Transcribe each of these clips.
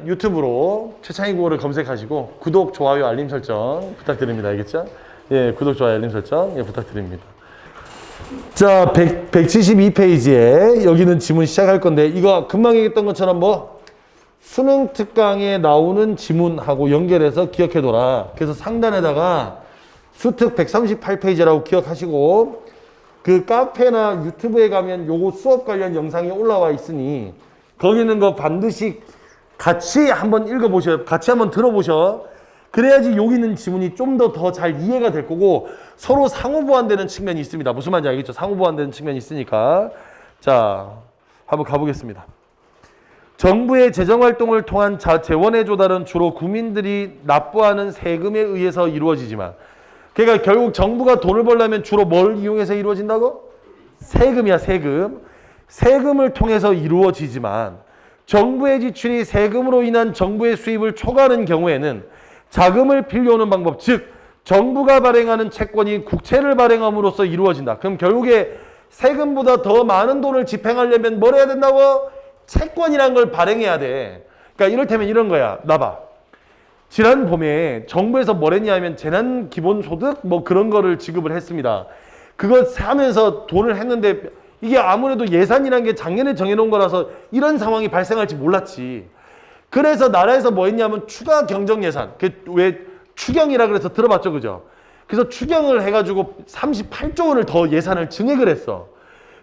유튜브로 최창희 국어를 검색하시고 구독, 좋아요, 알림 설정 부탁드립니다. 알겠죠? 예, 구독, 좋아요, 알림 설정 예, 부탁드립니다. 자, 172페이지에 여기는 지문 시작할 건데 이거 금방 얘기했던 것처럼 뭐 수능 특강에 나오는 지문하고 연결해서 기억해둬라. 그래서 상단에다가 수특 138페이지라고 기억하시고 그 카페나 유튜브에 가면 요거 수업 관련 영상이 올라와 있으니 거기 있는 거 반드시 같이 한번 읽어보셔요. 같이 한번 들어보셔. 그래야지 여기 있는 지문이 좀 더 잘 이해가 될 거고 서로 상호 보완되는 측면이 있습니다. 무슨 말인지 알겠죠? 상호 보완되는 측면이 있으니까. 자, 한번 가보겠습니다. 정부의 재정활동을 통한 재원의 조달은 주로 국민들이 납부하는 세금에 의해서 이루어지지만 그러니까 결국 정부가 돈을 벌려면 주로 뭘 이용해서 이루어진다고? 세금이야, 세금. 세금을 통해서 이루어지지만 정부의 지출이 세금으로 인한 정부의 수입을 초과하는 경우에는 자금을 빌려오는 방법, 즉 정부가 발행하는 채권이 국채를 발행함으로써 이루어진다. 그럼 결국에 세금보다 더 많은 돈을 집행하려면 뭘 해야 된다고? 채권이란 걸 발행해야 돼. 그러니까 이를테면 이런 거야. 나봐. 지난 봄에 정부에서 뭘 했냐면 재난기본소득 뭐 그런 거를 지급을 했습니다. 그거 하면서 돈을 했는데 이게 아무래도 예산이란 게 작년에 정해놓은 거라서 이런 상황이 발생할지 몰랐지. 그래서 나라에서 뭐 했냐면 추가 경정 예산. 그 왜 추경이라 그래서 들어봤죠, 그죠? 그래서 추경을 해가지고 38조 원을 더 예산을 증액을 했어.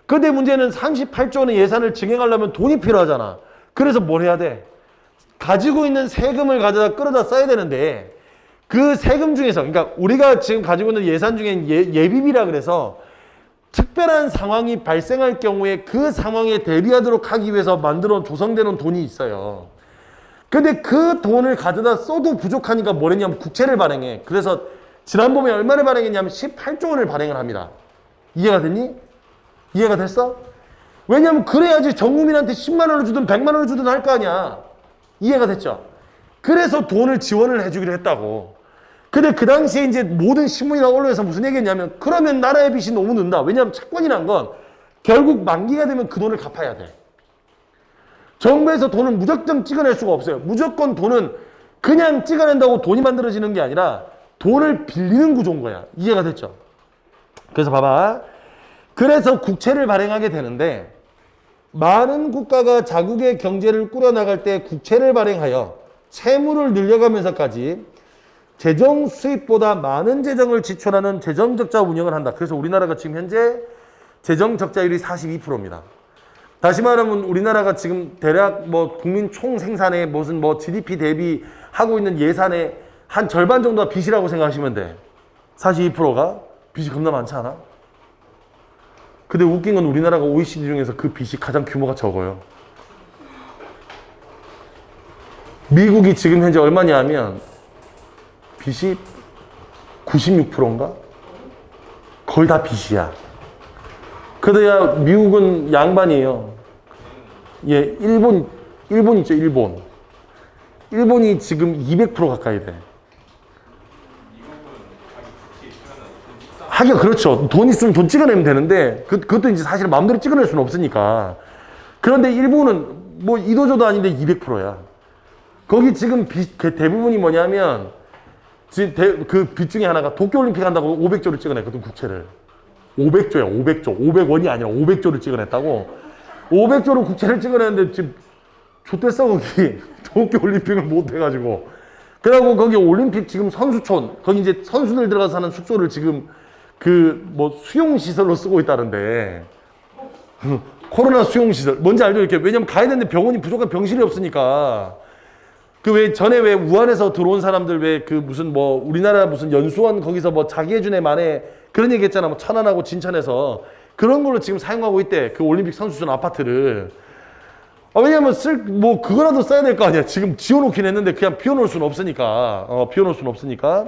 근데 문제는 38조 원의 예산을 증액하려면 돈이 필요하잖아. 그래서 뭘 해야 돼? 가지고 있는 세금을 가져다 끌어다 써야 되는데 그 세금 중에서 그러니까 우리가 지금 가지고 있는 예산 중엔 예비비라 그래서 특별한 상황이 발생할 경우에 그 상황에 대비하도록 하기 위해서 조성되어 놓은 돈이 있어요. 근데 그 돈을 가져다 써도 부족하니까 뭘 했냐면 국채를 발행해. 그래서 지난 봄에 얼마를 발행했냐면 18조 원을 발행을 합니다. 이해가 됐니? 이해가 됐어? 왜냐면 그래야지 전 국민한테 10만 원을 주든 100만 원을 주든 할 거 아니야. 이해가 됐죠? 그래서 돈을 지원을 해주기로 했다고. 근데 그 당시에 이제 모든 신문이나 언론에서 무슨 얘기했냐면 그러면 나라의 빚이 너무 는다. 왜냐하면 채권이란 건 결국 만기가 되면 그 돈을 갚아야 돼. 정부에서 돈을 무작정 찍어낼 수가 없어요. 무조건 돈은 그냥 찍어낸다고 돈이 만들어지는 게 아니라 돈을 빌리는 구조인 거야. 이해가 됐죠? 그래서 봐봐. 그래서 국채를 발행하게 되는데 많은 국가가 자국의 경제를 꾸려나갈 때 국채를 발행하여 채무를 늘려가면서까지 재정 수입보다 많은 재정을 지출하는 재정적자 운영을 한다. 그래서 우리나라가 지금 현재 재정적자율이 42%입니다. 다시 말하면 우리나라가 지금 대략 뭐 국민 총 생산에 무슨 뭐 GDP 대비 하고 있는 예산의 한 절반 정도가 빚이라고 생각하시면 돼. 42%가 빚이 겁나 많지 않아? 근데 웃긴 건 우리나라가 OECD 중에서 그 빚이 가장 규모가 적어요. 미국이 지금 현재 얼마냐 면 빚이 96%인가? 거의 다 빚이야. 그래야 미국은 양반이에요. 예, 일본 있죠, 일본. 일본이 지금 200% 가까이 돼. 하긴 그렇죠. 돈 있으면 돈 찍어내면 되는데 그것도 이제 사실 마음대로 찍어낼 수는 없으니까. 그런데 일본은 뭐 이도저도 아닌데 200%야. 거기 지금 빚 대부분이 뭐냐면 지금 그 빚 중에 하나가 도쿄올림픽 한다고 500조를 찍어냈거든, 국채를. 500조야, 500조. 500원이 아니라 500조를 찍어냈다고. 500조로 국채를 찍어냈는데 지금 좆됐어, 거기. 도쿄올림픽을 못 해가지고. 그러고 거기 올림픽 지금 선수촌, 거기 이제 선수들 들어가서 사는 숙소를 지금 그 뭐 수용시설로 쓰고 있다는데. 코로나 수용시설. 뭔지 알죠? 이렇게. 왜냐면 가야 되는데 병원이 부족한 병실이 없으니까. 그 왜 전에 왜 우한에서 들어온 사람들 왜 그 무슨 뭐 우리나라 무슨 연수원 거기서 뭐 자기해준의 만에 그런 얘기 했잖아. 뭐 천안하고 진천에서. 그런 걸로 지금 사용하고 있대. 그 올림픽 선수촌 아파트를. 왜냐면 뭐 그거라도 써야 될 거 아니야. 지금 지어놓긴 했는데 그냥 비워놓을 수는 없으니까. 비워놓을 수는 없으니까.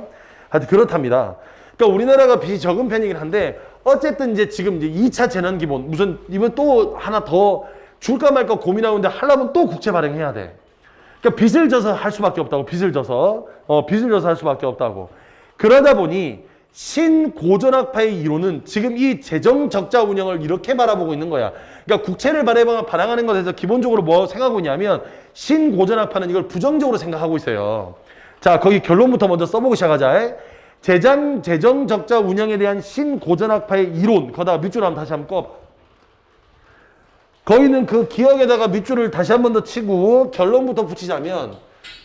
하여튼 그렇답니다. 그러니까 우리나라가 빚이 적은 편이긴 한데 어쨌든 이제 지금 이제 2차 재난기본 무슨 이번 또 하나 더 줄까 말까 고민하고 있는데 하려면 또 국채 발행해야 돼. 그러니까 빚을 져서 할 수밖에 없다고. 빚을 져서 할 수밖에 없다고. 그러다 보니 신고전학파의 이론은 지금 이 재정적자 운영을 이렇게 바라보고 있는 거야. 그러니까 국채를 발행하는 것에서 기본적으로 뭐 생각하고 있냐면 신고전학파는 이걸 부정적으로 생각하고 있어요. 자, 거기 결론부터 먼저 써보고 시작하자. 재정적자 운영에 대한 신고전학파의 이론, 거기다가 밑줄 한번 다시 한번 꺼봐. 거기는 그 기억에다가 밑줄을 다시 한번 더 치고 결론부터 붙이자면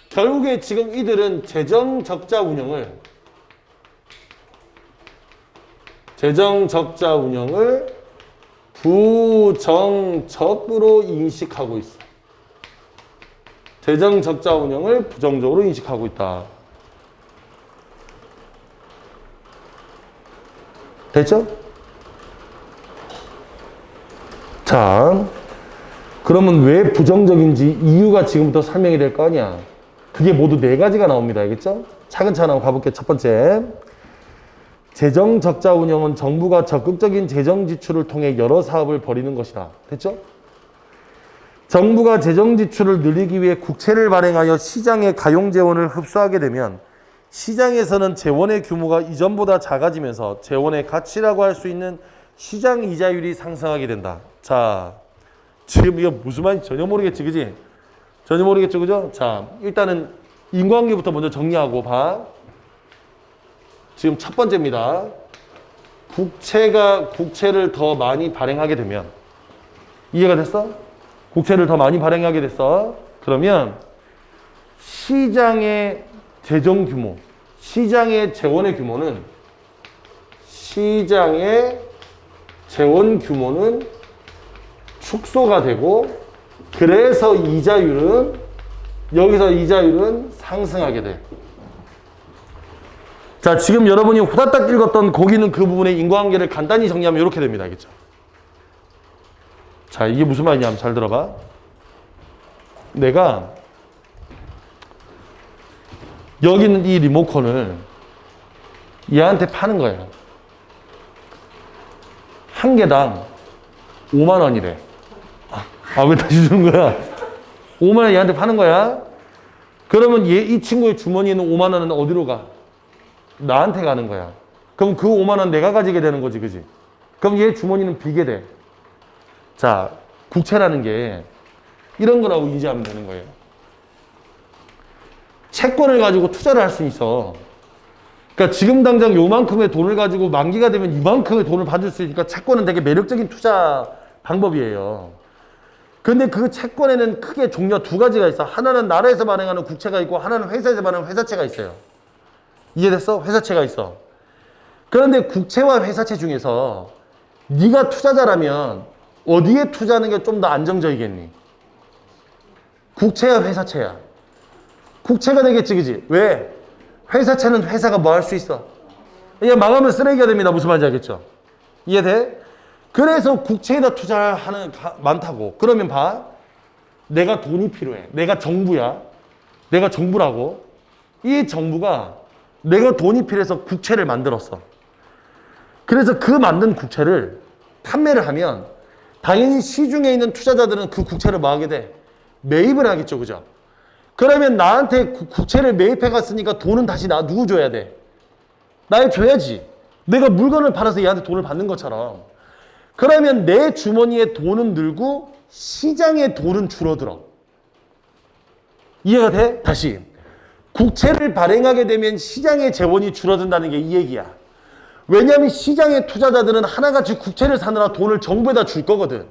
결국에 지금 이들은 재정적자 운영을 부정적으로 인식하고 있어. 재정적자 운영을 부정적으로 인식하고 있다. 됐죠? 자, 그러면 왜 부정적인지 이유가 지금부터 설명이 될 거 아니야. 그게 모두 4가지가 나옵니다. 알겠죠? 차근차근 한번 가볼게요. 첫 번째, 재정적자 운영은 정부가 적극적인 재정 지출을 통해 여러 사업을 벌이는 것이다. 됐죠? 정부가 재정 지출을 늘리기 위해 국채를 발행하여 시장의 가용 재원을 흡수하게 되면 시장에서는 재원의 규모가 이전보다 작아지면서 재원의 가치라고 할 수 있는 시장 이자율이 상승하게 된다. 자, 지금 이거 무슨 말인지 전혀 모르겠지, 그지? 전혀 모르겠죠, 그죠? 자, 일단은 인과관계부터 먼저 정리하고 봐. 지금 첫 번째입니다. 국채를 더 많이 발행하게 되면, 이해가 됐어? 국채를 더 많이 발행하게 됐어. 그러면 시장의 재정 규모, 시장의 재원의 규모는, 시장의 재원 규모는 축소가 되고, 그래서 여기서 이자율은 상승하게 돼. 자, 지금 여러분이 후다닥 읽었던 거기는 그 부분의 인과관계를 간단히 정리하면 이렇게 됩니다. 알겠죠? 자, 이게 무슨 말이냐? 잘 들어봐. 내가 여기 있는 이 리모컨을 얘한테 파는 거예요. 한 개당 5만 원이래. 왜 다시 주는 거야? 5만 원 얘한테 파는 거야. 그러면 이 친구의 주머니에 있는 5만 원은 어디로 가? 나한테 가는 거야. 그럼 그 5만 원 내가 가지게 되는 거지, 그지? 그럼 얘 주머니는 비게 돼. 자, 국채라는 게 이런 거라고 이해하면 되는 거예요. 채권을 가지고 투자를 할 수 있어. 그러니까 지금 당장 요만큼의 돈을 가지고 만기가 되면 이만큼의 돈을 받을 수 있으니까 채권은 되게 매력적인 투자 방법이에요. 근데 그 채권에는 크게 종류가 2가지가 있어. 하나는 나라에서 발행하는 국채가 있고, 하나는 회사에서 발행하는 회사채가 있어요. 이해됐어? 회사채가 있어. 그런데 국채와 회사채 중에서 네가 투자자라면 어디에 투자하는 게 좀 더 안정적이겠니? 국채야, 회사채야? 국채가 되겠지, 그지? 왜? 회사채는 회사가 뭐 할 수 있어? 이게 망하면 쓰레기가 됩니다. 무슨 말인지 알겠죠? 이해돼? 그래서 국채에다 투자하는 많다고. 그러면 봐. 내가 돈이 필요해. 내가 정부야. 내가 정부라고. 이 정부가 내가 돈이 필요해서 국채를 만들었어. 그래서 그 만든 국채를 판매를 하면 당연히 시중에 있는 투자자들은 그 국채를 뭐 하게 돼? 매입을 하겠죠, 그죠? 그러면 나한테 국채를 매입해 갔으니까 돈은 다시 누구 줘야 돼? 나에 줘야지. 내가 물건을 팔아서 얘한테 돈을 받는 것처럼. 그러면 내 주머니에 돈은 늘고 시장의 돈은 줄어들어. 이해가 돼? 다시. 국채를 발행하게 되면 시장의 재원이 줄어든다는 게 이 얘기야. 왜냐하면 시장의 투자자들은 하나같이 국채를 사느라 돈을 정부에다 줄 거거든.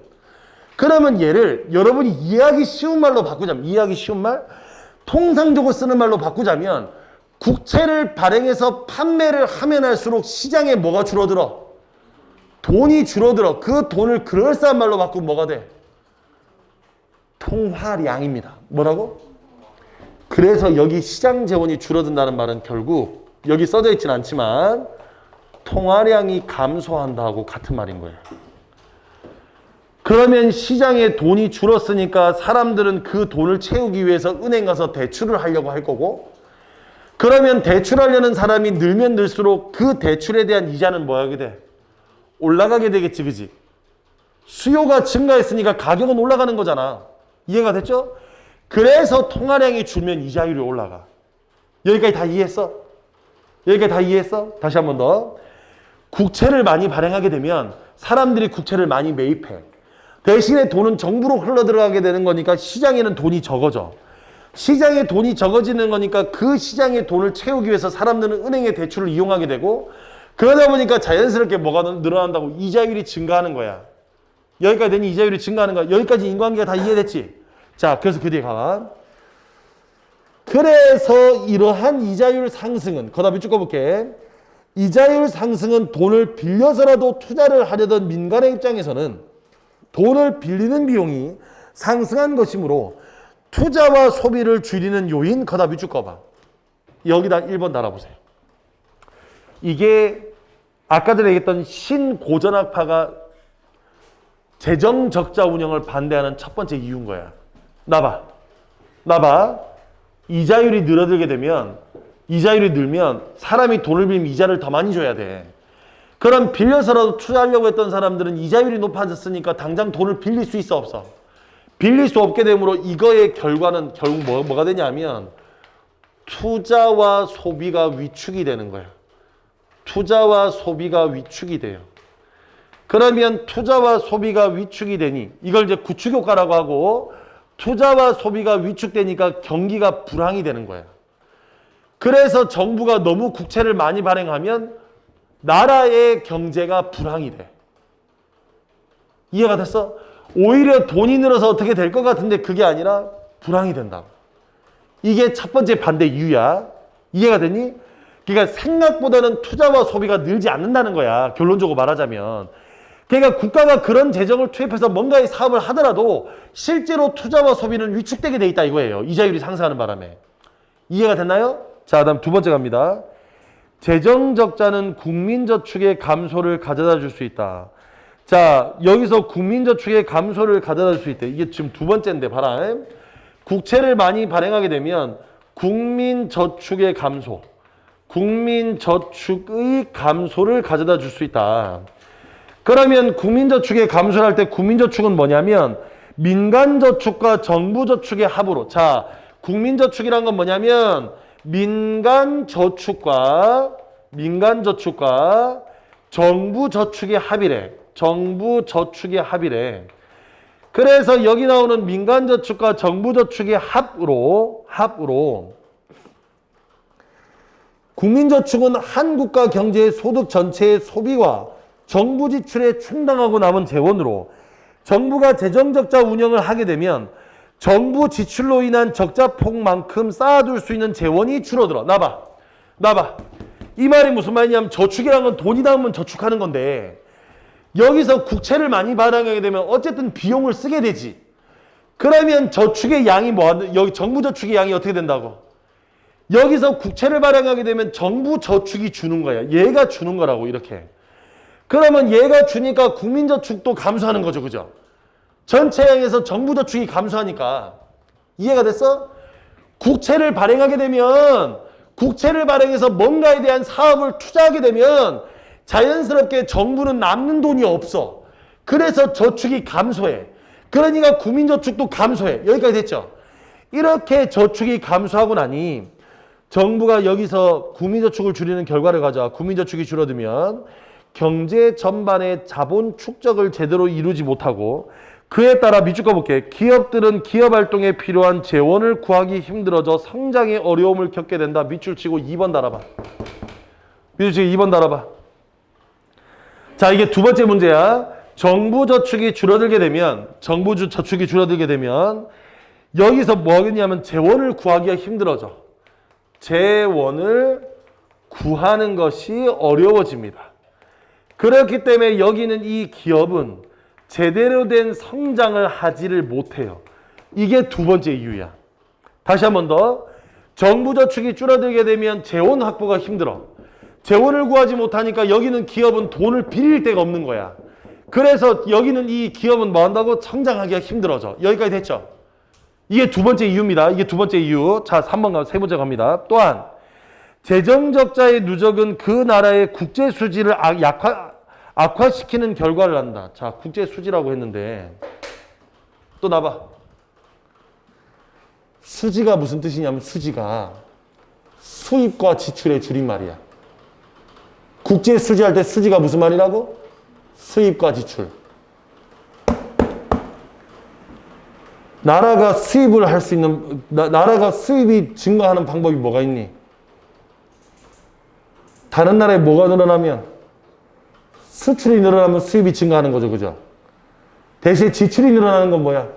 그러면 얘를 여러분이 이해하기 쉬운 말로 바꾸자면, 이해하기 쉬운 말? 통상적으로 쓰는 말로 바꾸자면 국채를 발행해서 판매를 하면 할수록 시장에 뭐가 줄어들어? 돈이 줄어들어. 그 돈을 그럴싸한 말로 바꾸면 뭐가 돼? 통화량입니다. 뭐라고? 그래서 여기 시장 재원이 줄어든다는 말은 결국 여기 써져 있진 않지만 통화량이 감소한다고 같은 말인 거예요. 그러면 시장에 돈이 줄었으니까 사람들은 그 돈을 채우기 위해서 은행 가서 대출을 하려고 할 거고, 그러면 대출하려는 사람이 늘면 늘수록 그 대출에 대한 이자는 뭐 하게 돼? 올라가게 되겠지, 그지? 수요가 증가했으니까 가격은 올라가는 거잖아. 이해가 됐죠? 그래서 통화량이 줄면 이자율이 올라가. 여기까지 다 이해했어? 여기까지 다 이해했어? 다시 한 번 더. 국채를 많이 발행하게 되면 사람들이 국채를 많이 매입해. 대신에 돈은 정부로 흘러들어가게 되는 거니까 시장에는 돈이 적어져. 시장에 돈이 적어지는 거니까 그 시장에 돈을 채우기 위해서 사람들은 은행의 대출을 이용하게 되고, 그러다 보니까 자연스럽게 뭐가 늘어난다고? 이자율이 증가하는 거야. 여기까지 되니 이자율이 증가하는 거야. 여기까지 인과관계가 다 이해됐지? 자, 그래서 그 뒤에 가만. 그래서 이러한 이자율 상승은, 거다 밑줄 꺼볼게. 이자율 상승은 돈을 빌려서라도 투자를 하려던 민간의 입장에서는 돈을 빌리는 비용이 상승한 것이므로 투자와 소비를 줄이는 요인, 거다 밑줄 꺼봐. 여기다 1번 달아보세요. 이게 아까 전에 얘기했던 신고전학파가 재정적자 운영을 반대하는 첫 번째 이유인 거야. 나봐. 이자율이 늘어들게 되면, 이자율이 늘면 사람이 돈을 빌리면 이자를 더 많이 줘야 돼. 그럼 빌려서라도 투자하려고 했던 사람들은 이자율이 높아졌으니까 당장 돈을 빌릴 수 있어, 없어? 빌릴 수 없게 되므로 이거의 결과는 결국 뭐가 되냐면 투자와 소비가 위축이 되는 거야. 투자와 소비가 위축이 돼요. 그러면 투자와 소비가 위축이 되니 이걸 이제 구축효과라고 하고, 투자와 소비가 위축되니까 경기가 불황이 되는 거야. 그래서 정부가 너무 국채를 많이 발행하면 나라의 경제가 불황이 돼. 이해가 됐어? 오히려 돈이 늘어서 어떻게 될 것 같은데 그게 아니라 불황이 된다고. 이게 첫 번째 반대 이유야. 이해가 되니? 그러니까 생각보다는 투자와 소비가 늘지 않는다는 거야. 결론적으로 말하자면. 그러니까 국가가 그런 재정을 투입해서 뭔가의 사업을 하더라도 실제로 투자와 소비는 위축되게 돼 있다 이거예요. 이자율이 상승하는 바람에. 이해가 됐나요? 자, 다음 두 번째 갑니다. 재정적자는 국민저축의 감소를 가져다 줄 수 있다. 자, 여기서 국민저축의 감소를 가져다 줄 수 있대. 이게 지금 두 번째인데 봐라. 국채를 많이 발행하게 되면 국민저축의 감소, 국민저축의 감소를 가져다 줄 수 있다. 그러면 국민저축의 감소를 할 때 국민저축은 뭐냐면 민간저축과 정부저축의 합으로. 자, 국민저축이란 건 뭐냐면 민간저축과 정부저축의 합이래. 정부저축의 합이래. 그래서 여기 나오는 민간저축과 정부저축의 합으로 국민저축은 한국가 경제의 소득 전체의 소비와 정부 지출에 충당하고 남은 재원으로 정부가 재정적자 운영을 하게 되면 정부 지출로 인한 적자폭만큼 쌓아둘 수 있는 재원이 줄어들어. 나봐. 이 말이 무슨 말이냐면 저축이라는 건 돈이 남으면 저축하는 건데, 여기서 국채를 많이 발행하게 되면 어쨌든 비용을 쓰게 되지. 그러면 저축의 양이 여기 정부 저축의 양이 어떻게 된다고? 여기서 국채를 발행하게 되면 정부 저축이 주는 거야. 얘가 주는 거라고, 이렇게. 그러면 얘가 주니까 국민저축도 감소하는 거죠. 그죠? 전체 양에서 정부 저축이 감소하니까. 이해가 됐어? 국채를 발행하게 되면, 국채를 발행해서 뭔가에 대한 사업을 투자하게 되면 자연스럽게 정부는 남는 돈이 없어. 그래서 저축이 감소해. 그러니까 국민저축도 감소해. 여기까지 됐죠? 이렇게 저축이 감소하고 나니 정부가 여기서 국민저축을 줄이는 결과를 가져와. 국민저축이 줄어들면 경제 전반의 자본 축적을 제대로 이루지 못하고, 그에 따라 밑줄 꺼볼게. 기업들은 기업활동에 필요한 재원을 구하기 힘들어져 성장에 어려움을 겪게 된다. 밑줄 치고 2번 달아봐. 밑줄 치고 2번 달아봐. 자, 이게 두 번째 문제야. 정부 저축이 줄어들게 되면 여기서 뭐 하겠냐면 재원을 구하기가 힘들어져. 재원을 구하는 것이 어려워집니다. 그렇기 때문에 여기는 이 기업은 제대로 된 성장을 하지를 못해요. 이게 두 번째 이유야. 다시 한 번 더. 정부 저축이 줄어들게 되면 재원 확보가 힘들어. 재원을 구하지 못하니까 여기는 기업은 돈을 빌릴 데가 없는 거야. 그래서 여기는 이 기업은 뭐 한다고? 성장하기가 힘들어져. 여기까지 됐죠? 이게 두 번째 이유입니다. 이게 두 번째 이유. 자, 3번 세 번째 갑니다. 또한 재정적자의 누적은 그 나라의 국제 수지를 악화시키는 결과를 낳는다. 자, 국제 수지라고 했는데 또 나봐. 수지가 무슨 뜻이냐면 수지가 수입과 지출의 줄임말이야. 국제 수지할 때 수지가 무슨 말이라고? 수입과 지출. 나라가 수입을 할 수 있는, 나라가 수입이 증가하는 방법이 뭐가 있니? 다른 나라에 뭐가 늘어나면? 수출이 늘어나면 수입이 증가하는 거죠. 그죠? 대신 지출이 늘어나는 건 뭐야?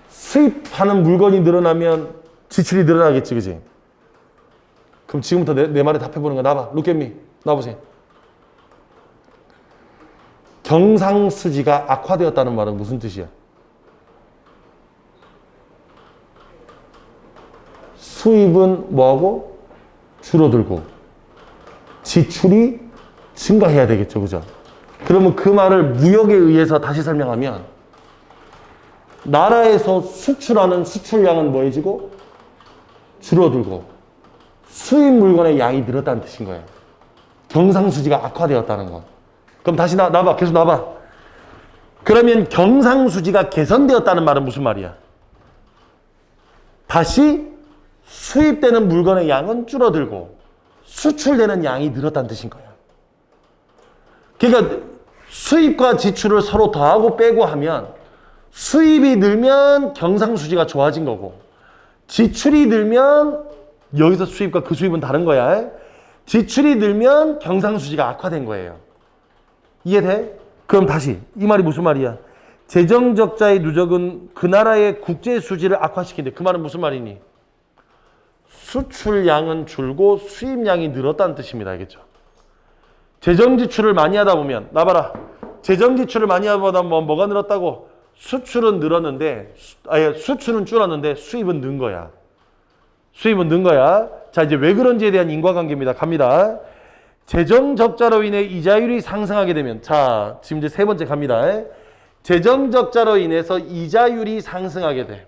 수입하는 물건이 늘어나면 지출이 늘어나겠지. 그지? 그럼 지금부터 내 말에 답해보는 거 나봐. Look at me. 나와보세요. 경상수지가 악화되었다는 말은 무슨 뜻이야? 수입은 뭐하고? 줄어들고 지출이 증가해야 되겠죠. 그죠? 그러면 그 말을 무역에 의해서 다시 설명하면 나라에서 수출하는 수출량은 뭐해지고? 줄어들고 수입 물건의 양이 늘었다는 뜻인 거예요. 경상수지가 악화되었다는 거. 그럼 다시 나봐. 계속 나봐. 그러면 경상수지가 개선되었다는 말은 무슨 말이야? 다시 수입되는 물건의 양은 줄어들고 수출되는 양이 늘었다는 뜻인 거야. 그러니까 수입과 지출을 서로 더하고 빼고 하면 수입이 늘면 경상수지가 좋아진 거고 지출이 늘면 여기서 수입과 그 수입은 다른 거야. 지출이 늘면 경상수지가 악화된 거예요. 이해돼? 그럼 다시 이 말이 무슨 말이야? 재정적자의 누적은 그 나라의 국제수지를 악화시킨대. 그 말은 무슨 말이니? 수출량은 줄고 수입량이 늘었다는 뜻입니다. 알겠죠? 재정지출을 많이 하다 보면 나봐라. 재정지출을 많이 하다 보면 뭐가 늘었다고? 수출은 늘었는데 수출은 줄었는데 수입은 는 거야. 수입은 는 거야. 자, 이제 왜 그런지에 대한 인과관계입니다. 갑니다. 재정적자로 인해 이자율이 상승하게 되면, 자, 지금 이제 세 번째 갑니다. 재정적자로 인해서 이자율이 상승하게 돼.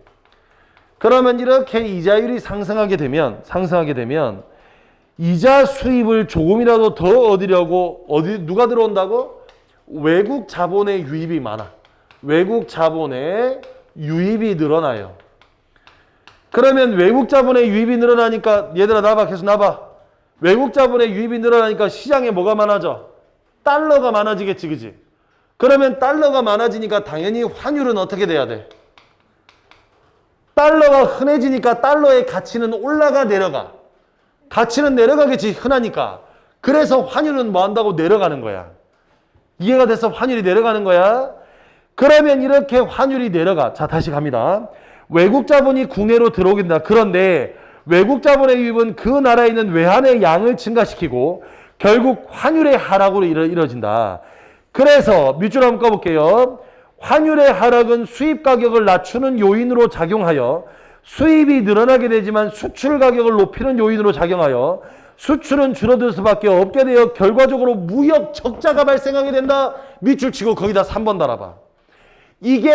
그러면 이렇게 이자율이 상승하게 되면 이자 수입을 조금이라도 더 얻으려고 누가 들어온다고? 외국 자본의 유입이 많아. 외국 자본의 유입이 늘어나요. 그러면 외국 자본의 유입이 늘어나니까 얘들아 나봐. 계속 나봐. 외국 자본의 유입이 늘어나니까 시장에 뭐가 많아져? 달러가 많아지겠지. 그지? 그러면 달러가 많아지니까 당연히 환율은 어떻게 돼야 돼? 달러가 흔해지니까 달러의 가치는 올라가 내려가. 가치는 내려가겠지. 흔하니까. 그래서 환율은 뭐 한다고? 내려가는 거야. 이해가 돼서 환율이 내려가는 거야. 그러면 이렇게 환율이 내려가. 자, 다시 갑니다. 외국 자본이 국내로 들어오게 된다. 그런데 외국 자본의 유입은 그 나라에 있는 외환의 양을 증가시키고 결국 환율의 하락으로 이뤄진다. 그래서 밑줄 한번 꺼볼게요. 환율의 하락은 수입 가격을 낮추는 요인으로 작용하여 수입이 늘어나게 되지만 수출 가격을 높이는 요인으로 작용하여 수출은 줄어들 수밖에 없게 되어 결과적으로 무역 적자가 발생하게 된다. 밑줄 치고 거기다 3번 달아봐. 이게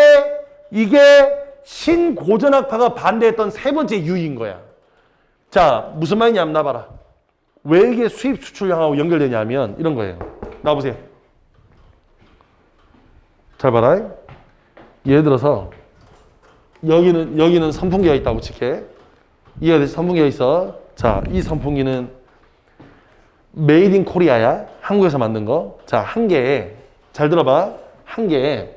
신고전학파가 반대했던 세 번째 유의인 거야. 자, 무슨 말이냐면 나봐라. 왜 이게 수입 수출량하고 연결되냐면 이런 거예요. 나와보세요. 잘 봐라. 예를 들어서 여기는 선풍기가 있다고 칠게. 이해가 되지? 선풍기가 있어. 자, 이 선풍기는 메이드 인 코리아야. 한국에서 만든 거. 자, 한 개에 잘 들어봐. 한 개에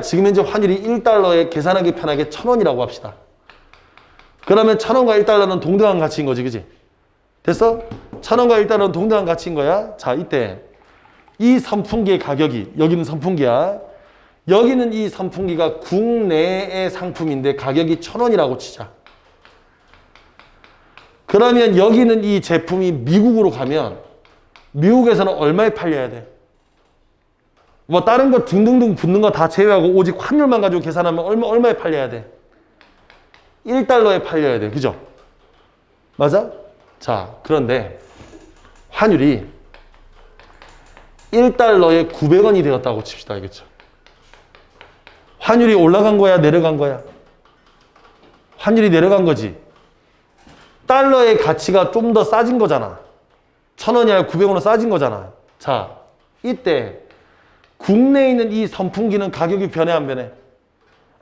지금 현재 환율이 1달러에 계산하기 편하게 1,000원이라고 합시다. 그러면 1,000원과 1달러는 동등한 가치인 거지. 그지? 됐어? 1,000원과 1달러는 동등한 가치인 거야. 자, 이때 이 선풍기의 가격이, 여기는 선풍기야. 여기는 이 선풍기가 국내의 상품인데 가격이 1,000원이라고 치자. 그러면 여기는 이 제품이 미국으로 가면 미국에서는 얼마에 팔려야 돼? 뭐 다른 거 등등등 붙는 거 다 제외하고 오직 환율만 가지고 계산하면 얼마에 팔려야 돼? 1달러에 팔려야 돼. 그죠? 맞아? 자, 그런데 환율이 1달러에 900원이 되었다고 칩시다. 알겠죠? 환율이 올라간 거야? 내려간 거야? 환율이 내려간 거지. 달러의 가치가 좀 더 싸진 거잖아. 1,000원이 아니라 900원으로 싸진 거잖아. 자, 이때 국내에 있는 이 선풍기는 가격이 변해 안 변해?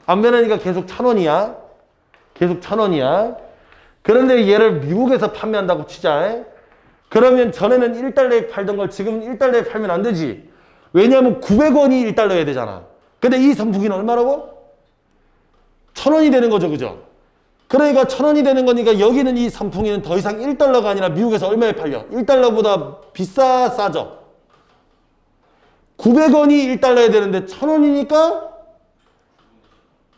안 변하니까 계속 1,000원이야. 계속 1,000원이야. 그런데 얘를 미국에서 판매한다고 치자. 그러면 전에는 1달러에 팔던 걸 지금은 1달러에 팔면 안 되지. 왜냐하면 900원이 1달러여야 되잖아. 근데 이 선풍기는 얼마라고? 1,000원이 되는 거죠. 그죠? 그러니까 1,000원이 되는 거니까 여기는 이 선풍기는 더 이상 1달러가 아니라 미국에서 얼마에 팔려? 1달러보다 싸죠. 900원이 1달러야 되는데 1,000원이니까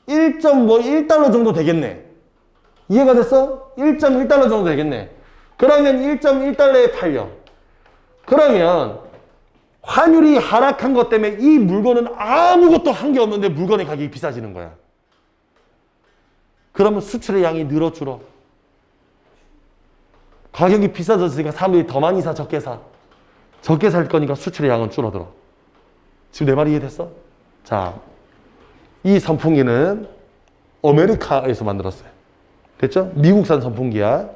1.1달러 정도 되겠네. 이해가 됐어? 1.1달러 정도 되겠네. 그러면 1.1달러에 팔려. 그러면 환율이 하락한 것 때문에 이 물건은 아무것도 한 게 없는데 물건의 가격이 비싸지는 거야. 그러면 수출의 양이 늘어 줄어. 가격이 비싸졌으니까 사람들이 더 많이 사, 적게 사. 적게 살 거니까 수출의 양은 줄어들어. 지금 내 말이 이해됐어? 자, 이 선풍기는 아메리카에서 만들었어요. 됐죠? 미국산 선풍기야.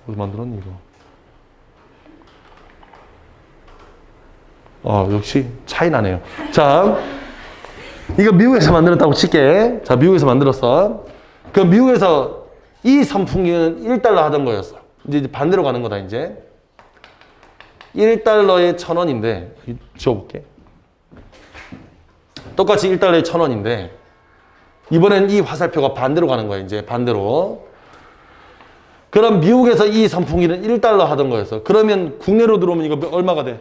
어디 만들었니 이거? 역시 차이 나네요. 자, 이거 미국에서 만들었다고 칠게. 자, 미국에서 만들었어. 그 미국에서 이 선풍기는 1달러 하던 거였어. 이제 반대로 가는 거다, 이제. 1달러에 1,000원인데, 지워볼게. 똑같이 1달러에 1,000원인데, 이번엔 이 화살표가 반대로 가는 거야, 이제. 반대로. 그럼 미국에서 이 선풍기는 1달러 하던 거였어. 그러면 국내로 들어오면 이거 얼마가 돼?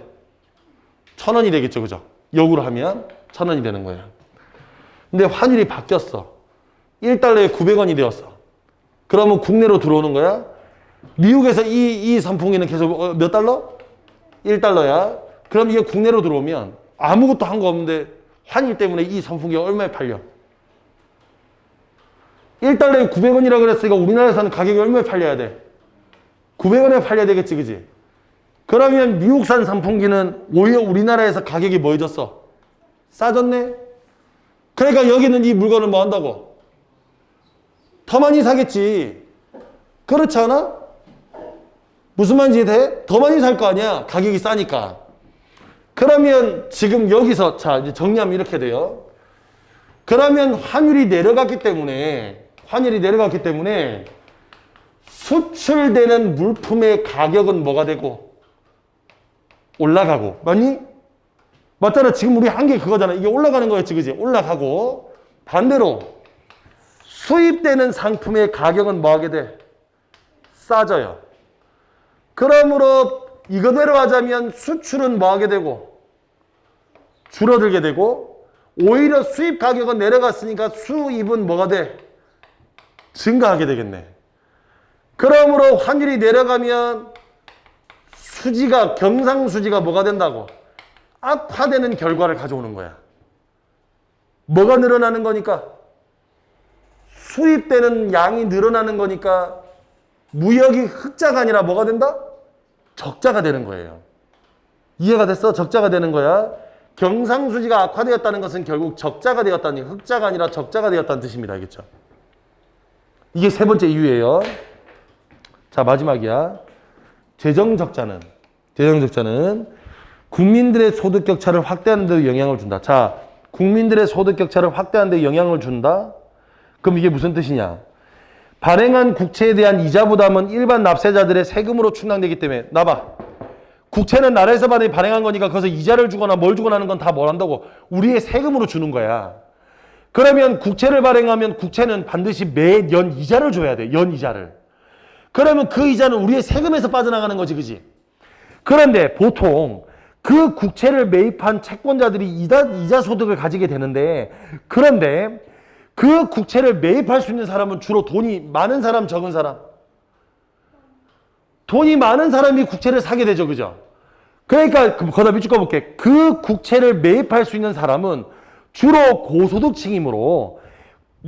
1,000원이 되겠죠, 그죠? 역으로 하면 1,000원이 되는 거예요. 근데 환율이 바뀌었어. 1달러에 900원이 되었어. 그러면 국내로 들어오는 거야? 미국에서 이 선풍기는 계속 몇 달러? 1달러야. 그럼 이게 국내로 들어오면 아무것도 한 거 없는데 환율 때문에 이 선풍기가 얼마에 팔려? 1달러에 900원이라 그랬으니까 우리나라에서는 가격이 얼마에 팔려야 돼? 900원에 팔려야 되겠지, 그지? 그러면 미국산 선풍기는 오히려 우리나라에서 가격이 뭐 해졌어? 싸졌네? 그러니까 여기는 이 물건을 뭐 한다고? 더 많이 사겠지. 그렇지 않아? 무슨 말인지 이해돼? 더 많이 살 거 아니야? 가격이 싸니까. 그러면 지금 여기서, 자, 이제 정리하면 이렇게 돼요. 그러면 환율이 내려갔기 때문에 수출되는 물품의 가격은 뭐가 되고? 올라가고. 맞니? 맞잖아. 지금 우리 한 게 그거잖아. 이게 올라가는 거였지, 그지? 올라가고. 반대로 수입되는 상품의 가격은 뭐 하게 돼? 싸져요. 그러므로 이거대로 하자면 수출은 뭐 하게 되고? 줄어들게 되고, 오히려 수입 가격은 내려갔으니까 수입은 뭐가 돼? 증가하게 되겠네. 그러므로 환율이 내려가면 경상수지가 뭐가 된다고? 악화되는 결과를 가져오는 거야. 뭐가 늘어나는 거니까? 수입되는 양이 늘어나는 거니까 무역이 흑자가 아니라 뭐가 된다? 적자가 되는 거예요. 이해가 됐어? 적자가 되는 거야. 경상수지가 악화되었다는 것은 결국 적자가 되었다는, 흑자가 아니라 적자가 되었다는 뜻입니다. 알겠죠? 이게 세 번째 이유예요. 자, 마지막이야. 재정적자는 국민들의 소득 격차를 확대하는 데 영향을 준다. 자, 국민들의 소득 격차를 확대하는 데 영향을 준다? 그럼 이게 무슨 뜻이냐? 발행한 국채에 대한 이자 부담은 일반 납세자들의 세금으로 충당되기 때문에, 나봐. 국채는 나라에서 발행한 거니까 거기서 이자를 주거나 뭘 주거나 하는 건 다 뭘 한다고? 우리의 세금으로 주는 거야. 그러면 국채를 발행하면 국채는 반드시 매년 이자를 줘야 돼. 연이자를. 그러면 그 이자는 우리의 세금에서 빠져나가는 거지, 그지? 그런데 보통 그 국채를 매입한 채권자들이 이자 소득을 가지게 되는데, 그런데 그 국채를 매입할 수 있는 사람은 주로 돈이 많은 사람, 적은 사람? 돈이 많은 사람이 국채를 사게 되죠, 그죠? 그러니까 거기다 밑줄 꺼볼게. 그 국채를 매입할 수 있는 사람은 주로 고소득층이므로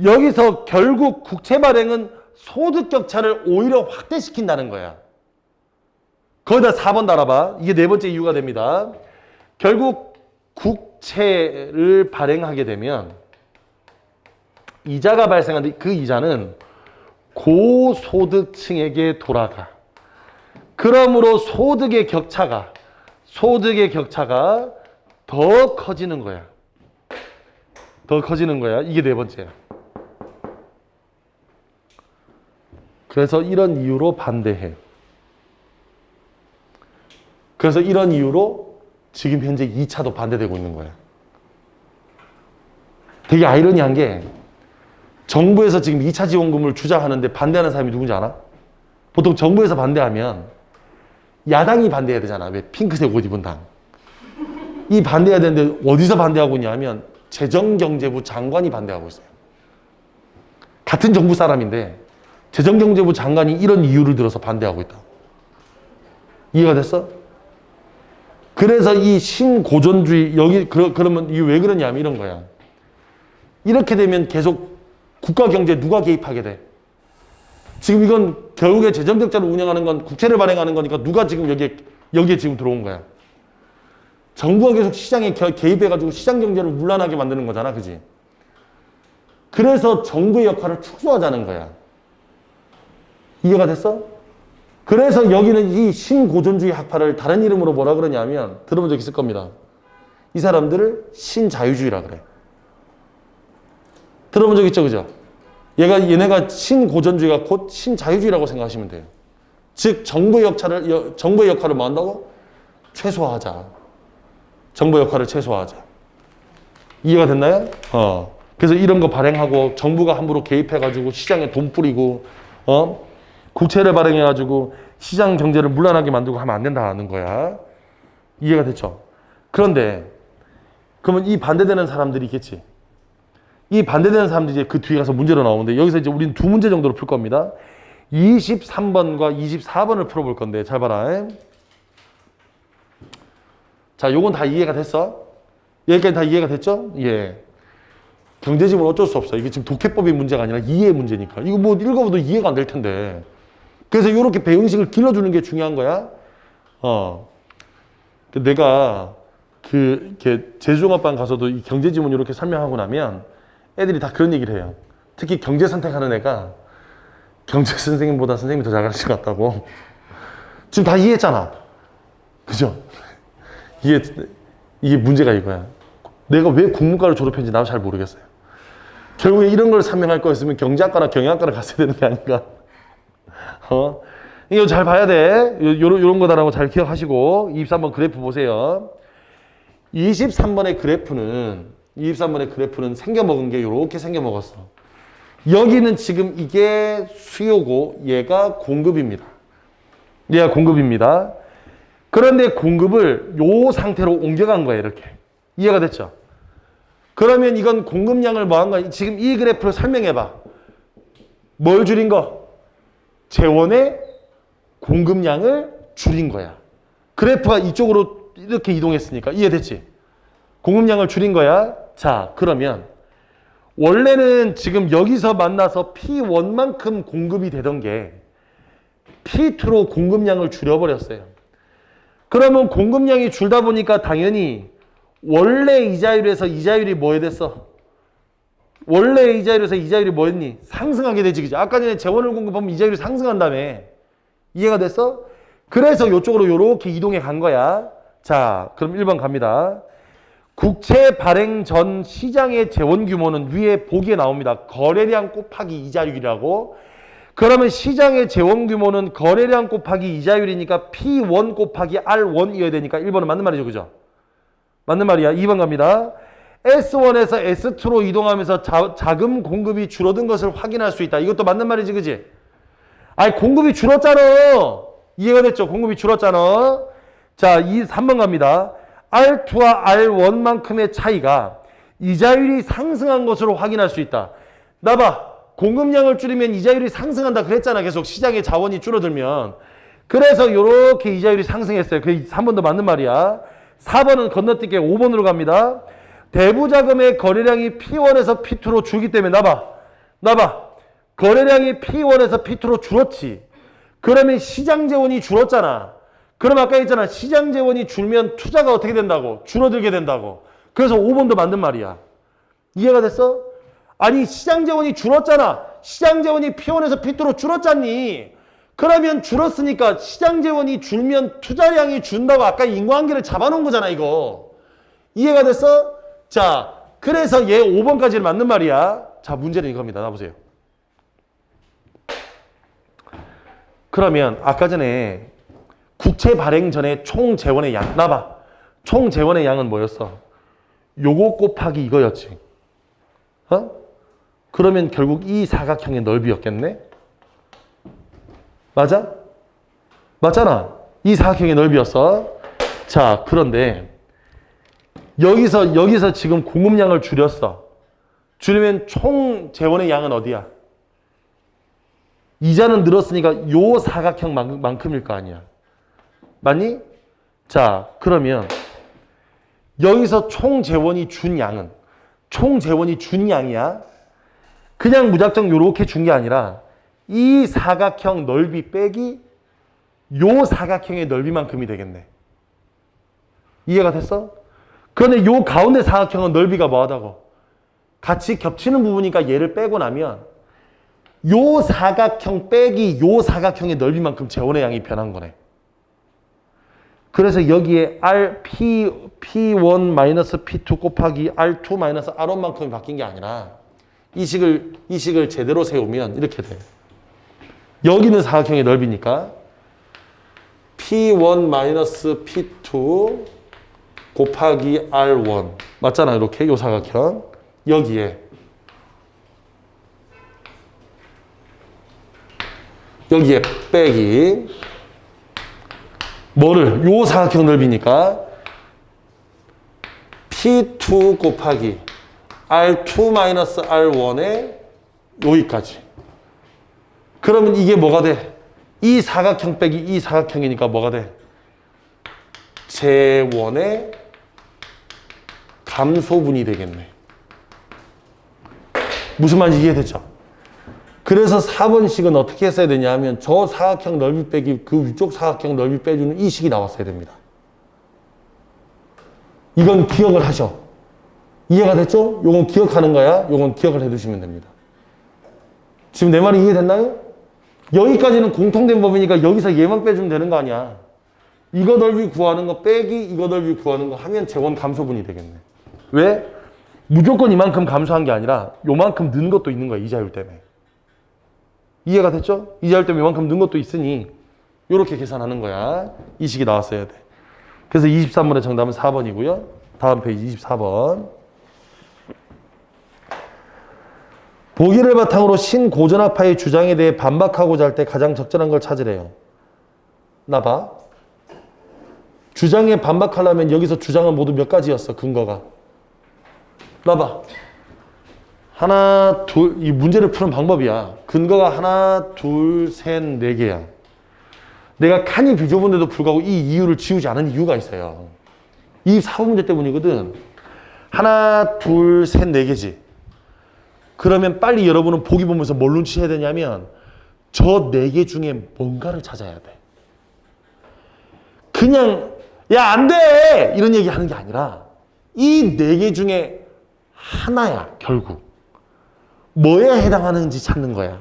여기서 결국 국채 발행은 소득 격차를 오히려 확대시킨다는 거야. 거기다 4번 달아봐. 이게 네 번째 이유가 됩니다. 결국 국채를 발행하게 되면 이자가 발생하는데 그 이자는 고소득층에게 돌아가. 그러므로 소득의 격차가 더 커지는 거야. 이게 네 번째야. 그래서 이런 이유로 반대해. 그래서 이런 이유로 지금 현재 2차도 반대되고 있는 거예요. 되게 아이러니한 게 정부에서 지금 2차 지원금을 주장하는데 반대하는 사람이 누군지 알아? 보통 정부에서 반대하면 야당이 반대해야 되잖아. 왜? 핑크색 옷 입은 당. 이 반대해야 되는데 어디서 반대하고 있냐면 재정경제부 장관이 반대하고 있어요. 같은 정부 사람인데 재정경제부 장관이 이런 이유를 들어서 반대하고 있다. 이해가 됐어? 그래서 이 신고전주의 그러면 이게 왜 그러냐면 이런 거야. 이렇게 되면 계속 국가 경제에 누가 개입하게 돼? 지금 이건 결국에 재정적자를 운영하는 건 국채를 발행하는 거니까 누가 지금 여기에 지금 들어온 거야. 정부가 계속 시장에 개입해가지고 시장 경제를 문란하게 만드는 거잖아. 그지? 그래서 정부의 역할을 축소하자는 거야. 이해가 됐어? 그래서 여기는 이 신고전주의 학파를 다른 이름으로 뭐라 그러냐면 들어본 적 있을 겁니다. 이 사람들을 신자유주의라 그래. 들어본 적 있죠? 그죠? 얘네가 신고전주의가 곧 신자유주의라고 생각하시면 돼요. 즉 정부의 역할을 뭐 한다고? 최소화하자. 정부의 역할을 최소화하자. 이해가 됐나요? 그래서 이런 거 발행하고 정부가 함부로 개입해가지고 시장에 돈 뿌리고 국채를 발행해가지고 시장 경제를 문란하게 만들고 하면 안 된다는 거야. 이해가 됐죠? 그런데 그러면 이 반대되는 사람들이 있겠지. 이 반대되는 사람들이 이제 그 뒤에 가서 문제로 나오는데 여기서 이제 우리는 두 문제 정도로 풀 겁니다. 23번과 24번을 풀어볼 건데 잘 봐라. 자, 요건 다 이해가 됐어? 여기까지 다 이해가 됐죠? 예. 경제지문 어쩔 수 없어. 이게 지금 독해법의 문제가 아니라 이해 문제니까. 이거 뭐 읽어봐도 이해가 안 될 텐데. 그래서 이렇게 배형식을 길러주는 게 중요한 거야. 내가 제주종합반 가서도 이 경제지문 이렇게 설명하고 나면 애들이 다 그런 얘기를 해요. 특히 경제 선택하는 애가 경제 선생님보다 선생님이 더 잘 가르친 것 같다고. 지금 다 이해했잖아. 그죠? 이게 문제가 이거야. 내가 왜 국문과를 졸업했는지 나도 잘 모르겠어요. 결국에 이런 걸 설명할 거였으면 경제학과나 경영학과를 갔어야 되는 게 아닌가. 이거 잘 봐야 돼. 요런 거다라고 잘 기억하시고 23번 그래프 보세요. 23번의 그래프는 생겨먹은 게 이렇게 생겨먹었어. 여기는 지금 이게 수요고 얘가 공급입니다. 얘가 공급입니다. 그런데 공급을 요 상태로 옮겨간 거예요. 이렇게. 이해가 됐죠? 그러면 이건 공급량을 뭐 한 거야? 지금 이 그래프를 설명해봐. 뭘 줄인 거? 재원의 공급량을 줄인 거야. 그래프가 이쪽으로 이렇게 이동했으니까. 이해됐지? 공급량을 줄인 거야. 자, 그러면 원래는 지금 여기서 만나서 P1만큼 공급이 되던 게 P2로 공급량을 줄여버렸어요. 그러면 공급량이 줄다 보니까 당연히 원래 이자율에서 이자율이 뭐 됐어? 원래 이자율에서 이자율이 뭐였니? 상승하게 되지, 그죠? 아까 전에 재원을 공급하면 이자율이 상승한다며. 이해가 됐어? 그래서 이쪽으로 이렇게 이동해 간 거야. 자, 그럼 1번 갑니다. 국채 발행 전 시장의 재원 규모는 위에 보기에 나옵니다. 거래량 곱하기 이자율이라고. 그러면 시장의 재원 규모는 거래량 곱하기 이자율이니까 P1 곱하기 R1이어야 되니까 1번은 맞는 말이죠. 그죠? 맞는 말이야. 2번 갑니다. S1에서 S2로 이동하면서 자금 공급이 줄어든 것을 확인할 수 있다. 이것도 맞는 말이지. 그지? 아니 공급이 줄었잖아. 이해가 됐죠? 공급이 줄었잖아. 자, 3번 갑니다. R2와 R1만큼의 차이가 이자율이 상승한 것으로 확인할 수 있다. 나봐. 공급량을 줄이면 이자율이 상승한다 그랬잖아. 계속 시장의 자원이 줄어들면. 그래서 이렇게 이자율이 상승했어요. 그 3번도 맞는 말이야. 4번은 건너뛸게 5번으로 갑니다. 대부자금의 거래량이 P1에서 P2로 줄기 때문에 나봐. 거래량이 P1에서 P2로 줄었지. 그러면 시장 재원이 줄었잖아. 그럼 아까 했잖아. 시장 재원이 줄면 투자가 어떻게 된다고? 줄어들게 된다고. 그래서 5번도 맞는 말이야. 이해가 됐어? 아니 시장 재원이 줄었잖아. 시장 재원이 P1에서 P2로 줄었잖니. 그러면 줄었으니까 시장 재원이 줄면 투자량이 준다고 아까 인과관계를 잡아놓은 거잖아 이거. 이해가 됐어? 자, 그래서 얘 5번까지는 맞는 말이야. 자, 문제는 이겁니다. 나보세요. 그러면 아까 전에 국채 발행 전에 총 재원의 양. 나봐. 총 재원의 양은 뭐였어? 요거 곱하기 이거였지. 어? 그러면 결국 이 사각형의 넓이였겠네? 맞아? 맞잖아. 이 사각형의 넓이였어. 자, 그런데 여기서 지금 공급량을 줄였어. 줄이면 총 재원의 양은 어디야? 이자는 늘었으니까 요 사각형만큼일 거 아니야. 맞니? 자, 그러면 여기서 총 재원이 준 양은 총 재원이 준 양이야. 그냥 무작정 요렇게 준 게 아니라 이 사각형 넓이 빼기 요 사각형의 넓이만큼이 되겠네. 이해가 됐어? 그런데 요 가운데 사각형은 넓이가 뭐하다고? 같이 겹치는 부분이니까 얘를 빼고 나면 요 사각형 빼기 요 사각형의 넓이만큼 재원의 양이 변한 거네. 그래서 여기에 P1-P2 곱하기 R2-R1만큼이 바뀐 게 아니라 이 식을 제대로 세우면 이렇게 돼. 여기는 사각형의 넓이니까 P1-P2 곱하기 R1 맞잖아. 이렇게 요 사각형 여기에 빼기 뭐를? 요 사각형 넓이니까 P2 곱하기 R2-R1에 여기까지. 그러면 이게 뭐가 돼? 이 사각형 빼기 이 사각형이니까 뭐가 돼? 재원의 감소분이 되겠네. 무슨 말인지 이해됐죠? 그래서 4번식은 어떻게 했어야 되냐 하면 저 사각형 넓이 빼기 그 위쪽 사각형 넓이 빼주는 이 식이 나왔어야 됩니다. 이건 기억을 하셔. 이해가 됐죠? 요건 기억하는 거야. 요건 기억을 해두시면 됩니다. 지금 내 말이 이해됐나요? 여기까지는 공통된 법이니까 여기서 얘만 빼주면 되는 거 아니야. 이거 넓이 구하는 거 빼기 이거 넓이 구하는 거 하면 재원 감소분이 되겠네. 왜? 무조건 이만큼 감소한 게 아니라 요만큼 는 것도 있는 거야. 이자율 때문에. 이해가 됐죠? 이자율 때문에 요만큼 는 것도 있으니 요렇게 계산하는 거야. 이 식이 나왔어야 돼. 그래서 23번의 정답은 4번이고요. 다음 페이지 24번. 보기를 바탕으로 신고전압파의 주장에 대해 반박하고자 할 때 가장 적절한 걸 찾으래요. 나 봐. 주장에 반박하려면 여기서 주장은 모두 몇 가지였어, 근거가. 나 봐. 하나, 둘, 이 문제를 푸는 방법이야. 근거가 하나, 둘, 셋, 네 개야. 내가 칸이 비좁은데도 불구하고 이 이유를 지우지 않은 이유가 있어요. 이 4번 문제 때문이거든. 하나, 둘, 셋, 네 개지. 그러면 빨리 여러분은 보기 보면서 뭘 눈치해야 되냐면 저 네 개 중에 뭔가를 찾아야 돼. 그냥 야, 안 돼! 이런 얘기 하는 게 아니라 이 네 개 중에 하나야, 결국. 뭐에 해당하는지 찾는 거야.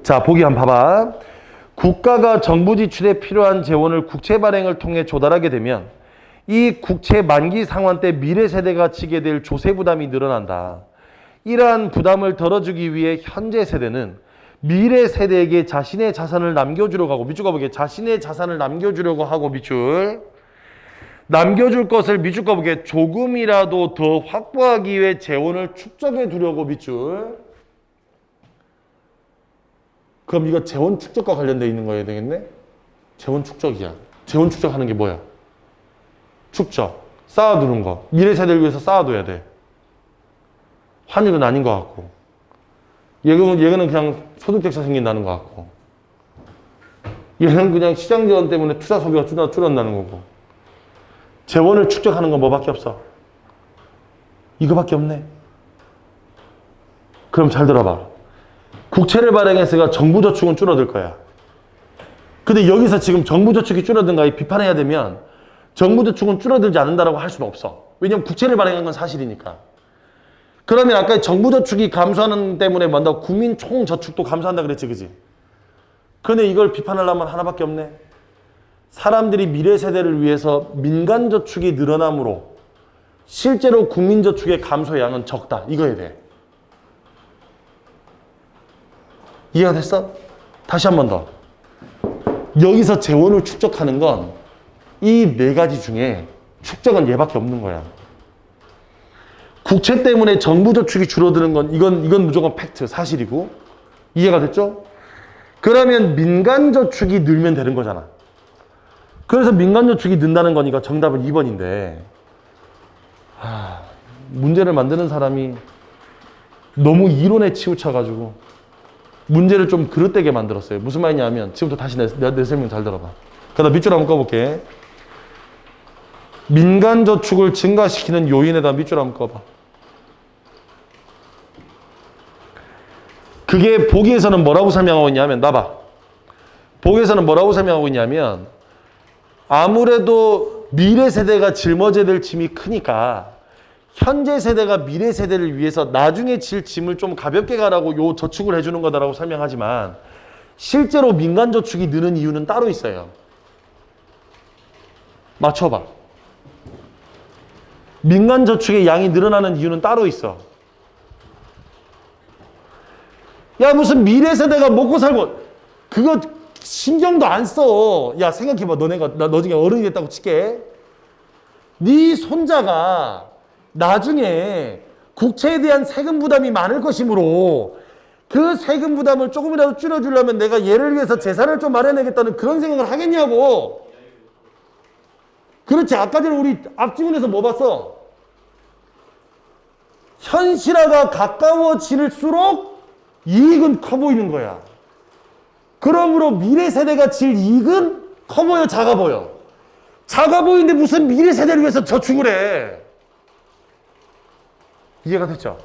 자, 보기 한번 봐봐. 국가가 정부 지출에 필요한 재원을 국채 발행을 통해 조달하게 되면 이 국채 만기 상환 때 미래 세대가 지게 될 조세 부담이 늘어난다. 이러한 부담을 덜어주기 위해 현재 세대는 미래 세대에게 자신의 자산을 남겨주려고 하고, 밑줄 가보게, 자신의 자산을 남겨주려고 하고, 밑줄 남겨줄 것을 밑줄 가보게 조금이라도 더 확보하기 위해 재원을 축적해 두려고, 밑줄. 그럼 이거 재원 축적과 관련되어 있는 거야 되겠네? 재원 축적이야. 재원 축적하는 게 뭐야? 축적. 쌓아두는 거. 미래 세대를 위해서 쌓아둬야 돼. 환율은 아닌 것 같고. 얘는 그냥 소득대차 생긴다는 것 같고. 얘는 그냥 시장 지원 때문에 투자 소비가 줄어든다는 거고. 재원을 축적하는 건 뭐밖에 없어? 이거밖에 없네. 그럼 잘 들어봐. 국채를 발행했으니까 정부저축은 줄어들 거야. 근데 여기서 지금 정부저축이 줄어든가 비판해야 되면 정부저축은 줄어들지 않는다라고 할 수는 없어. 왜냐면 국채를 발행한 건 사실이니까. 그러면 아까 정부저축이 감소하는 때문에 뭔가 국민 총저축도 감소한다 그랬지, 그지? 근데 이걸 비판하려면 하나밖에 없네. 사람들이 미래 세대를 위해서 민간저축이 늘어남으로 실제로 국민저축의 감소 양은 적다. 이거에 대해. 이해가 됐어? 다시 한 번 더. 여기서 재원을 축적하는 건 이 네 가지 중에 축적은 얘밖에 없는 거야. 국채 때문에 정부 저축이 줄어드는 건 이건 무조건 팩트, 사실이고. 이해가 됐죠? 그러면 민간 저축이 늘면 되는 거잖아. 그래서 민간 저축이 는다는 거니까 정답은 2번인데 문제를 만드는 사람이 너무 이론에 치우쳐가지고 문제를 좀 그릇되게 만들었어요. 무슨 말이냐면 지금부터 다시 내 설명 잘 들어봐. 그다음 밑줄 한번 꺼볼게. 민간 저축을 증가시키는 요인에다 밑줄 한번 꺼봐. 그게 보기에서는 뭐라고 설명하고 있냐면 나봐. 보기에서는 뭐라고 설명하고 있냐면 아무래도 미래 세대가 짊어져야 될 짐이 크니까 현재 세대가 미래 세대를 위해서 나중에 질 짐을 좀 가볍게 가라고 요 저축을 해주는 거다라고 설명하지만 실제로 민간 저축이 느는 이유는 따로 있어요. 맞춰봐. 민간 저축의 양이 늘어나는 이유는 따로 있어. 야, 무슨 미래 세대가 먹고 살고 그거 신경도 안 써. 야, 생각해봐. 너 중에 어른이 됐다고 칠게. 네 손자가 나중에 국채에 대한 세금 부담이 많을 것이므로 그 세금 부담을 조금이라도 줄여주려면 내가 얘를 위해서 재산을 좀 마련해야겠다는 그런 생각을 하겠냐고. 그렇지. 아까 전에 우리 앞지문에서 뭐 봤어? 현실화가 가까워질수록 이익은 커 보이는 거야. 그러므로 미래 세대가 질 이익은 커 보여, 작아 보여? 작아 보이는데 무슨 미래 세대를 위해서 저축을 해? 이해가 됐죠?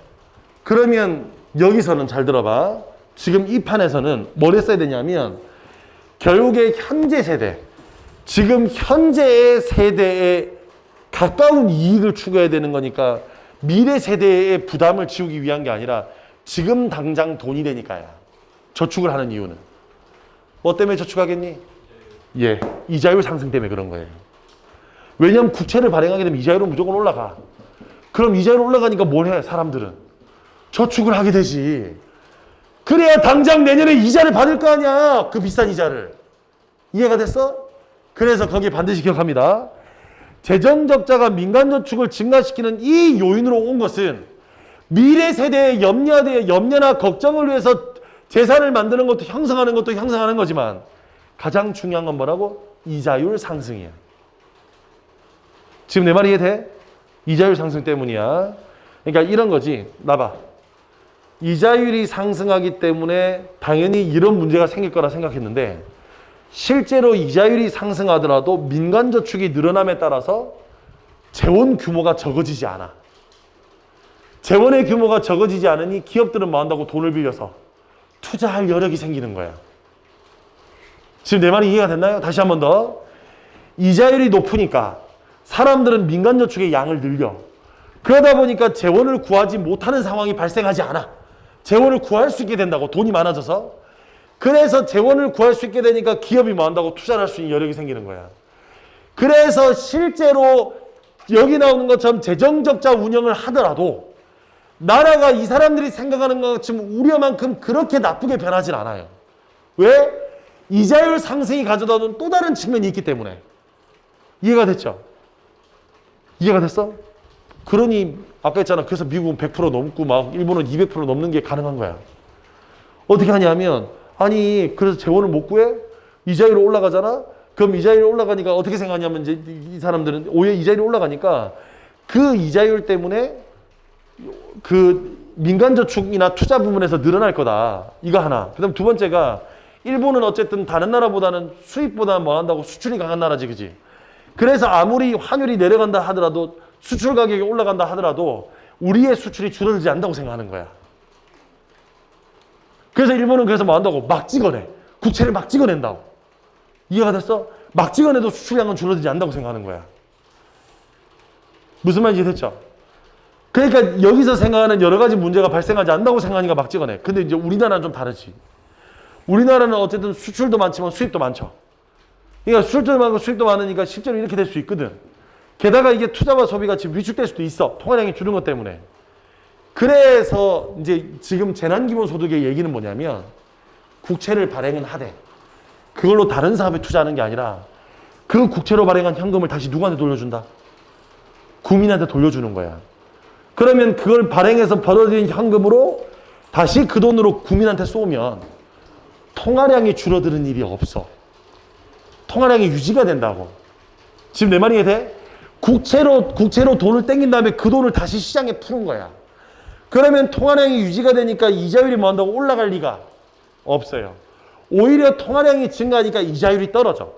그러면 여기서는 잘 들어봐. 지금 이 판에서는 뭘 했어야 되냐면 결국에 현재 세대, 지금 현재의 세대에 가까운 이익을 추구해야 되는 거니까 미래 세대의 부담을 지우기 위한 게 아니라 지금 당장 돈이 되니까야. 저축을 하는 이유는. 뭐 때문에 저축하겠니? 예, 이자율 상승 때문에 그런 거예요. 왜냐면 국채를 발행하게 되면 이자율은 무조건 올라가. 그럼 이자율 올라가니까 뭘 해? 사람들은 저축을 하게 되지. 그래야 당장 내년에 이자를 받을 거 아니야. 그 비싼 이자를. 이해가 됐어? 그래서 거기에 반드시 기억합니다. 재정적자가 민간저축을 증가시키는 이 요인으로 온 것은 미래 세대의 염려나 걱정을 위해서 재산을 만드는 것도 형성하는 것도 형성하는 거지만 가장 중요한 건 뭐라고? 이자율 상승이야. 지금 내 말이 이해돼? 이자율 상승 때문이야. 그러니까 이런 거지. 나봐. 이자율이 상승하기 때문에 당연히 이런 문제가 생길 거라 생각했는데 실제로 이자율이 상승하더라도 민간저축이 늘어남에 따라서 재원 규모가 적어지지 않아. 재원의 규모가 적어지지 않으니 기업들은 뭐 한다고? 돈을 빌려서 투자할 여력이 생기는 거야. 지금 내 말이 이해가 됐나요? 다시 한 번 더. 이자율이 높으니까 사람들은 민간저축의 양을 늘려. 그러다 보니까 재원을 구하지 못하는 상황이 발생하지 않아. 재원을 구할 수 있게 된다고. 돈이 많아져서. 그래서 재원을 구할 수 있게 되니까 기업이 뭐 한다고? 투자를 할 수 있는 여력이 생기는 거야. 그래서 실제로 여기 나오는 것처럼 재정적자 운영을 하더라도 나라가 이 사람들이 생각하는 것처럼 우려만큼 그렇게 나쁘게 변하진 않아요. 왜? 이자율 상승이 가져다 놓은 또 다른 측면이 있기 때문에. 이해가 됐죠? 이해가 됐어? 그러니 아까 했잖아. 그래서 미국은 100% 넘고 막 일본은 200% 넘는 게 가능한 거야. 어떻게 하냐면 아니 그래서 재원을 못 구해? 이자율이 올라가잖아? 그럼 이자율이 올라가니까 어떻게 생각하냐면 이제 이 사람들은 오히려 이자율이 올라가니까 그 이자율 때문에 그 민간저축이나 투자 부분에서 늘어날 거다. 이거 하나. 그 다음 두 번째가 일본은 어쨌든 다른 나라보다는 수입보다 뭐 한다고 수출이 강한 나라지, 그지? 그래서 아무리 환율이 내려간다 하더라도 수출 가격이 올라간다 하더라도 우리의 수출이 줄어들지 않는다고 생각하는 거야. 그래서 일본은 그래서 뭐 한다고? 막 찍어내. 국채를 막 찍어낸다고. 이해가 됐어? 막 찍어내도 수출량은 줄어들지 않는다고 생각하는 거야. 무슨 말인지 됐죠? 그러니까 여기서 생각하는 여러 가지 문제가 발생하지 않는다고 생각하니까 막 찍어내. 근데 이제 우리나라는 좀 다르지. 우리나라는 어쨌든 수출도 많지만 수입도 많죠. 그러니까 수출도 많고 수입도 많으니까 실제로 이렇게 될 수 있거든. 게다가 이게 투자와 소비가 지금 위축될 수도 있어. 통화량이 줄은 것 때문에. 그래서 이제 지금 재난기본소득의 얘기는 뭐냐면 국채를 발행은 하되 그걸로 다른 사업에 투자하는 게 아니라 그 국채로 발행한 현금을 다시 누구한테 돌려준다? 국민한테 돌려주는 거야. 그러면 그걸 발행해서 벌어들인 현금으로 다시 그 돈으로 국민한테 쏘면 통화량이 줄어드는 일이 없어. 통화량이 유지가 된다고. 지금 내 말이 이해돼? 국채로 돈을 땡긴 다음에 그 돈을 다시 시장에 푸는 거야. 그러면 통화량이 유지가 되니까 이자율이 뭐 한다고 올라갈 리가 없어요. 오히려 통화량이 증가하니까 이자율이 떨어져.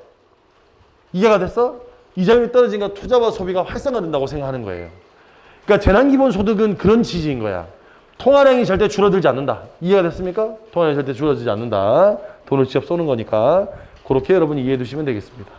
이해가 됐어? 이자율이 떨어지니까 투자와 소비가 활성화된다고 생각하는 거예요. 그러니까 재난기본소득은 그런 취지인 거야. 통화량이 절대 줄어들지 않는다. 이해가 됐습니까? 통화량이 절대 줄어들지 않는다. 돈을 직접 쏘는 거니까. 그렇게 여러분이 이해해 두시면 되겠습니다.